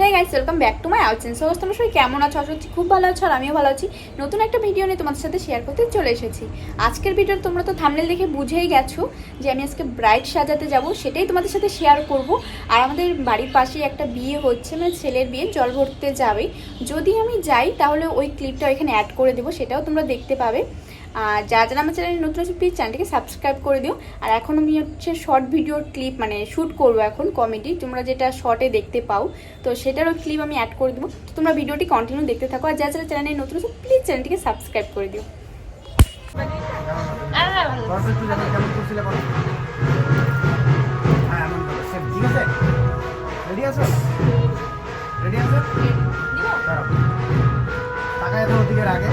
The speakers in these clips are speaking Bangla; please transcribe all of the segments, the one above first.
Hey guys, welcome back to my out channel. So তোমরা সবাই কেমন আছো? আশা করছি খুব ভালো আছো আর আমিও ভালো আছি। নতুন একটা ভিডিও নিয়ে তোমাদের সাথে শেয়ার করতে চলে এসেছি। আজকের ভিডিও তোমরা তো থাম্বনেল দেখে বুঝেই গেছো যে আমি আজকে ব্রাইড সাজাতে যাব, সেটাই তোমাদের সাথে শেয়ার করব। আর আমাদের বাড়ির পাশেই একটা বিয়ে হচ্ছে, মানে ছেলের বিয়ে, জল ভরতে যাবে। যদি আমি যাই তাহলে ওই ক্লিপটা এখানে অ্যাড করে দেবো, সেটাও তোমরা দেখতে পাবে। আর যারা আমার চ্যানেলে নতুন আছে প্লিজ চ্যানেলটিকে সাবস্ক্রাইব করে দিও। আর এখন আমি হচ্ছে শর্ট ভিডিও ক্লিপ মানে শ্যুট করবো এখন কমেডি, তোমরা যেটা শর্টে দেখতে পাও, তো সেটারও ক্লিপ আমি অ্যাড করে দেবো। তো তোমরা ভিডিওটি কন্টিনিউ দেখতে থাকো। আর যারা চ্যানেলে নতুন আছে প্লিজ চ্যানেলটিকে সাবস্ক্রাইব করে দিও। রেডি আছো? রেডি আছো? তাকায় তো ওদিকে আগে।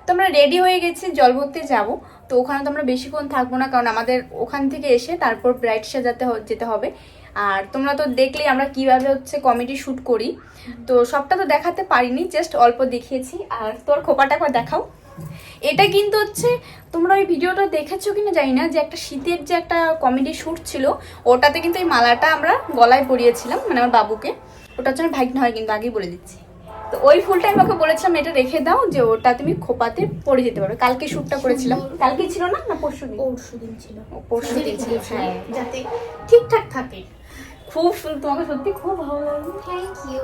তোমরা রেডি হয়ে গেছি, জল ভরতে যাবো। তো ওখানে তো আমরা বেশিক্ষণ থাকবো না, কারণ আমাদের ওখান থেকে এসে তারপর ব্রাইড সাজাতে যেতে হবে। আর তোমরা তো দেখলেই আমরা কিভাবে হচ্ছে কমেডি শ্যুট করি। তো সবটা তো দেখাতে পারিনি, জাস্ট অল্প দেখিয়েছি। আর তোর খোপাটা একবার দেখাও। এটা কিন্তু হচ্ছে, তোমরা ওই ভিডিওটা দেখেছো কিনা জানি না, যে একটা শীতের যে একটা কমেডি শ্যুট ছিল, ওটাতে কিন্তু এই মালাটা আমরা গলায় পরিয়েছিলাম, মানে আমার বাবুকে। ওটা হচ্ছে আমার ভাগ্নে হয়, কিন্তু আগেই বলে দিচ্ছি। তো ওই ফুলটা আমি ওকে বলেছিলাম এটা রেখে দাও, যে ওটা তুমি খোপাতে পরে যেতে পারো। কালকে শ্যুটটা করেছিলাম। কালকে ছিল না, না পরশু দিন ছিল? পরশু দিন ছিল, হ্যাঁ, যাতে ঠিকঠাক থাকে। খুব সুন্দর, তোমাকে সত্যি খুব ভালো লাগে। Thank you.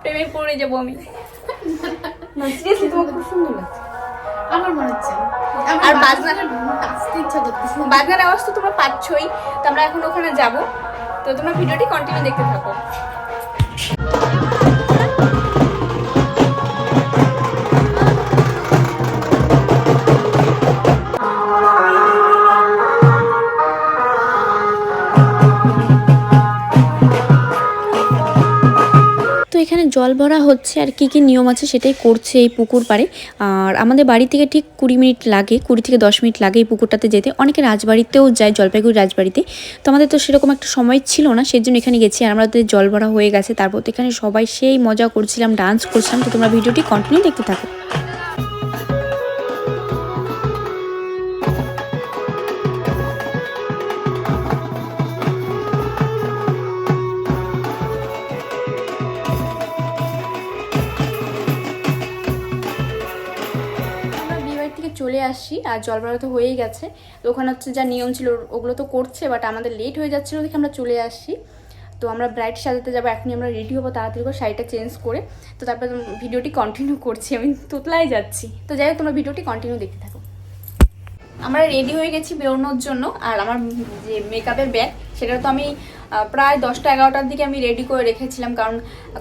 প্রেমে পড়ে যাবো আমি। না সিরিয়াসলি তোমাকে খুব সুন্দর লাগছে। আমার মনে হচ্ছে আর বাজনার আসতে ইচ্ছা করতেছে। বাজনার আওয়াজ তো তোমরা পাচ্ছই। তো আমরা এখন ওখানে যাব, তো তোমরা ভিডিওটি কন্টিনিউ দেখতে থাকো। তো এখানে জল ভরা হচ্ছে আর কি নিয়ম আছে সেটাই করছে এই পুকুর পাড়ে। আর আমাদের বাড়ি থেকে ঠিক 20 মিনিট লাগে, 20 থেকে 10 মিনিট লাগে এই পুকুরটাতে যেতে। অনেকে রাজবাড়িতেও যায়, জলপাইগুড়ি রাজবাড়িতে। তো আমাদের তো সেরকম একটা সময় ছিল না, সেই জন্য এখানে গেছি। আর আমাদের জল ভরা হয়ে গেছে, তারপর তো এখানে সবাই সেই মজা করছিলাম, ডান্স করছিলাম। তো তোমরা ভিডিওটি কন্টিনিউ দেখতে থাকো। চলে আসি, আর জল ভরা তো হয়েই গেছে। তো ওখানে হচ্ছে যা নিয়ম ছিল ওগুলো তো করছে, বাট আমাদের লেট হয়ে যাচ্ছিলো দেখে আমরা চলে আসি। তো আমরা ব্রাইড সাজাতে যাবো, এখনই আমরা রেডি হবো তাড়াতাড়ি করে, শাড়িটা চেঞ্জ করে। তো তারপরে ভিডিওটি কন্টিনিউ করছি, আমি তোতলাই যাচ্ছি। তো যাই হোক, তোমরা ভিডিওটি কন্টিনিউ দেখতে থাকো। আমরা রেডি হয়ে গেছি বেরোনোর জন্য। আর আমার যে মেকআপের ব্যাগ, সেটা তো আমি প্রায় 10টা 11টার দিকে আমি রেডি করে রেখেছিলাম, কারণ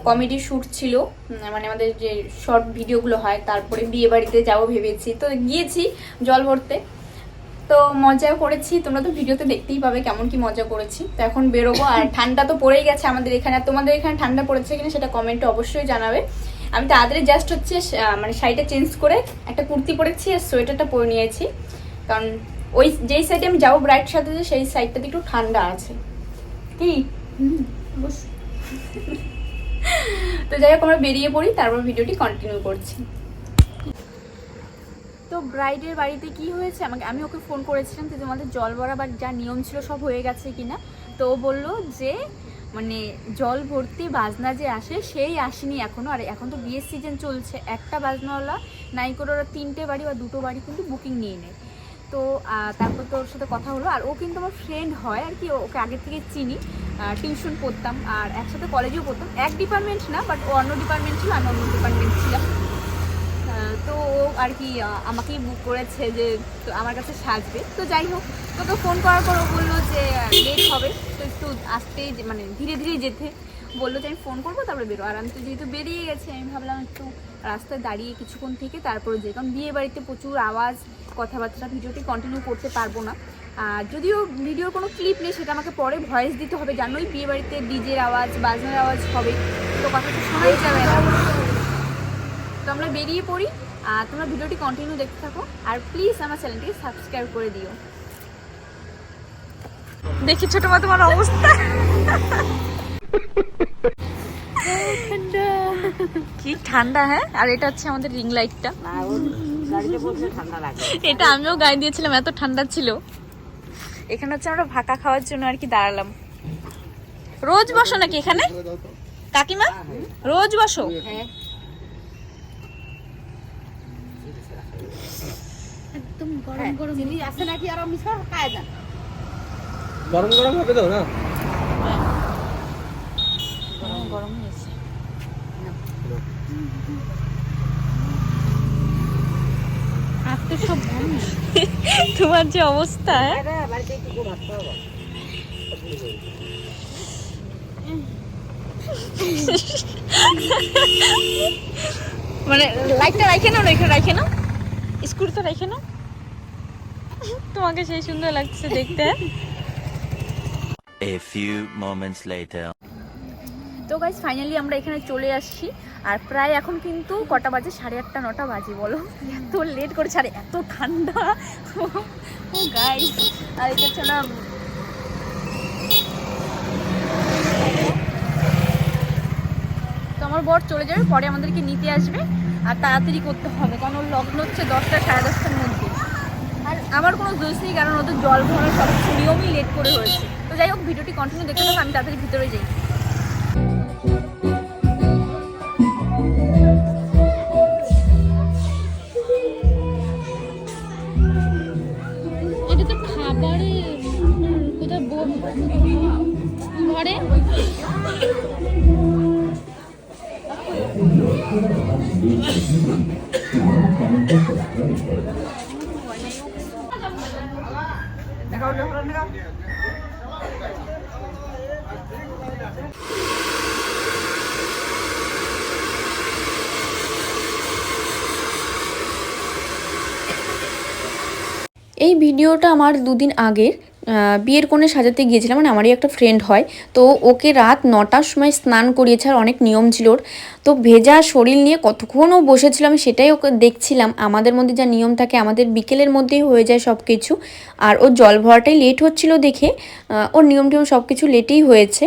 কমেডি শ্যুট ছিল, মানে আমাদের যে শর্ট ভিডিওগুলো হয়। তারপরে বিয়ে বাড়িতে যাবো ভেবেছি, তো গিয়েছি জল ভরতে। তো মজা করেছি, তোমরা তো ভিডিওতে দেখতেই পাবে কেমন কি মজা করেছি। তো এখন বেরোবো। আর ঠান্ডা তো পড়েই গেছে আমাদের এখানে। আর তোমাদের এখানে ঠান্ডা পড়েছে কিনা সেটা কমেন্টে অবশ্যই জানাবে। আমি তাড়াতাড়ি জাস্ট হচ্ছে মানে শাড়িটা চেঞ্জ করে একটা কুর্তি পরেছি আর সোয়েটারটা পরে নিয়েছি, কারণ ওই যেই সাইডে আমি যাবো ব্রাইড সাথে, সেই সাইডটাতে একটু ঠান্ডা আছে। কি তো যাই হোক, আমরা বেরিয়ে পড়ি, তারপর ভিডিওটি কন্টিনিউ করছি। তো ব্রাইডের বাড়িতে কি হয়েছে, আমি ওকে ফোন করেছিলাম যে তোমাদের জল ভরা বা যা নিয়ম ছিল সব হয়ে গেছে কিনা। তো ও বললো যে মানে জল ভর্তি বাজনা যে আসে সেই আসেনি এখনো। আর এখন তো বিয়ের সিজন চলছে, একটা বাজনাওয়ালা নাই করে ওরা 3টে বাড়ি বা 2টো বাড়ি কিন্তু বুকিং নিয়ে নেয়। তো তারপর তো ওর সাথে কথা হলো। আর ও কিন্তু আমার ফ্রেন্ড হয় আর কি, ওকে আগের থেকে চিনি, টিউশন পড়তাম আর একসাথে কলেজেও পড়তাম। এক ডিপার্টমেন্ট না, বাট ও অন্য ডিপার্টমেন্ট ছিল, আমি অন্য ডিপার্টমেন্ট ছিলাম। তো ও আর কি আমাকেই বুক করেছে যে তো আমার কাছে সাজবে। তো যাই হোক, তোকে ফোন করার পর ও বললো যে লেট হবে, তো একটু আসতেই মানে ধীরে ধীরে যেতে বললো, যে আমি ফোন করবো তারপরে বেরো। আর আমি তো যেহেতু বেরিয়ে গেছি, আমি ভাবলাম একটু রাস্তায় দাঁড়িয়ে কিছুক্ষণ থেকে তারপরে যে, কারণ বিয়ে বাড়িতে প্রচুর আওয়াজ, কথাবার্তা, ভিডিওটি কন্টিনিউ করতে পারবো না। আর যদিও ভিডিওর কোনো ক্লিপ নেই, সেটা আমাকে পরে ভয়েস দিতে হবে। জানোই বিয়ে বাড়িতে ডিজের আওয়াজ, বাজনার আওয়াজ হবে, তো কথা তো শোনাই যাবে না। তো আমরা বেরিয়ে পড়ি, আর তোমরা ভিডিওটি কন্টিনিউ দেখতে থাকো। আর প্লিজ আমার চ্যানেলটিকে সাবস্ক্রাইব করে দিও। দেখি ছোট মা তোমার অবস্থা কি ঠান্ডা। হ্যাঁ, আর এটা হচ্ছে আমাদের রিং লাইটটা। এটা আমিও গায়ে দিয়েছিলাম, এত ঠান্ডা ছিল। এখানে হচ্ছে আমরা ভাকা খাওয়ার জন্য আর কি দাঁড়ালাম। রোজ বসো নাকি এখানে কাকিমা? রোজ বসো? একদম গরম গরম চিনি আছে নাকি আর মিশা খায় না গরম গরম হবে তো না? গরম হয়েছে। আর তো সব মানুষ তোমার যে অবস্থা, বাড়িতে একটু ভাবতে হবে মানে লাইটটা রাখে নাও না, এখানে রাখে নাও, স্কুটিটা রাখে নাও। তোমাকে সেই সুন্দর লাগছে দেখতে। A few moments later. তো গাইস ফাইনালি আমরা এখানে চলে আসছি। আর প্রায় এখন কিন্তু কটা বাজে? 8:30 9টা বাজে। বলো এত লেট করেছে আর এত ঠান্ডা। ও গাইস, আর এটা হচ্ছে না তো আমার বর চলে যাবে, পরে আমাদেরকে নিতে আসবে। আর তাড়াতাড়ি করতে হবে কারণ ওর লগ্ন হচ্ছে 10টা 10:30টার মধ্যে। আর আমার কোনো দোষ নেই কারণ ওদের জল ভরা সব নিয়মই লেট করে হয়েছে। তো যাই হোক, ভিডিওটি কন্টিনিউ দেখতে থাকো, আমি তাড়াতাড়ি ভিতরে যাই। এটা তো খাবারে কোথায় ঘরে এই ভিডিওটা আমার দুদিন আগের। বিয়ের কোণে সাজাতে গিয়েছিলাম, মানে আমারই একটা ফ্রেন্ড হয়, তো ওকে রাত 9টার সময় স্নান করিয়েছে। আর অনেক নিয়ম ছিল ওর, তো ভেজা শরীর নিয়ে কতক্ষণ ও বসেছিলাম সেটাই ওকে দেখছিলাম। আমাদের মধ্যে যা নিয়ম থাকে আমাদের বিকেলের মধ্যেই হয়ে যায় সব কিছু। আর ওর জল ভরাটাই লেট হচ্ছিল দেখে ওর নিয়ম টিয়ম সব কিছু লেটেই হয়েছে।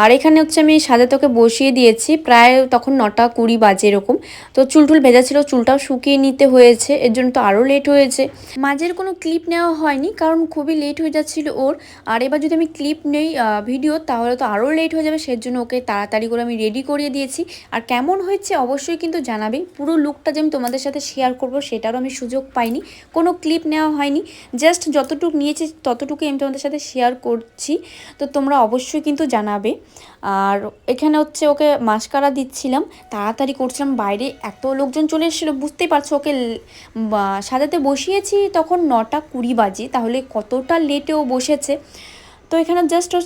আর এখানে হচ্ছে আমি সাজাতে ওকে বসিয়ে দিয়েছি, প্রায় তখন 9টা 20 বাজে এরকম। তো চুল ভেজা ছিল, চুলটাও শুকিয়ে নিতে হয়েছে, এর জন্য তো আরও লেট হয়েছে। মাঝের কোনো ক্লিপ নেওয়া হয়নি কারণ খুবই লেট হয়ে যাচ্ছিল ওর। আর এবার যদি আমি ক্লিপ নেই ভিডিও তাহলে তো আরও লেট হয়ে যাবে, সেজন্য ওকে তাড়াতাড়ি করে আমি রেডি করিয়ে দিয়েছি। আর কেমন হয়েছে অবশ্যই কিন্তু জানাবে। পুরো লুকটা যে আমি তোমাদের সাথে শেয়ার করব সেটারও আমি সুযোগ পাইনি, কোনো ক্লিপ নেওয়া হয়নি, জাস্ট যতটুকু নিয়েছি ততটুকুই আমি তোমাদের সাথে শেয়ার করছি। তো তোমরা অবশ্যই কিন্তু জানাবে। আর এখানে হচ্ছে ওকে মাস্কারা দিচ্ছিলাম, তাড়াতাড়ি করছিলাম, বাইরে এত লোকজন চলে এসেছিলো, বুঝতেই পারছো। ওকে সাজাতে বসিয়েছি তখন 9টা 20 বাজে, তাহলে কতটা লেটে ও বসেছে। তো এখানে জাস্ট ওর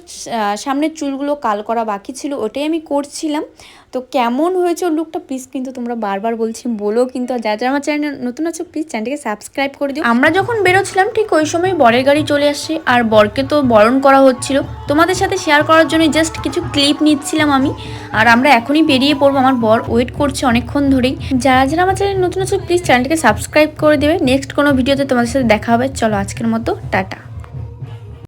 সামনের চুলগুলো কাল করা বাকি ছিল, ওটাই আমি করছিলাম। তো কেমন হয়েছে ওর লুকটা প্লিজ কিন্তু তোমরা বারবার বলছি বলো কিন্তু। আর যারা আমার চ্যানেল নতুন আছে প্লিজ চ্যানেলটাকে সাবস্ক্রাইব করে দিও। আমরা যখন বেরোচ্ছিলাম ঠিক ওই সময় বরের গাড়ি চলে আসছে, আর বরকে তো বরণ করা হচ্ছিল। তোমাদের সাথে শেয়ার করার জন্য জাস্ট কিছু ক্লিপ নিচ্ছিলাম আমি। আর আমরা এখনই বেরিয়ে পড়বো, আমার বর ওয়েট করছে অনেকক্ষণ ধরেই। যারা আমার চ্যানেল নতুন আছে প্লিজ চ্যানেলটাকে সাবস্ক্রাইব করে দেবে। নেক্সট কোনো ভিডিওতে তোমাদের সাথে দেখা হবে। চলো আজকের মতো টাটা।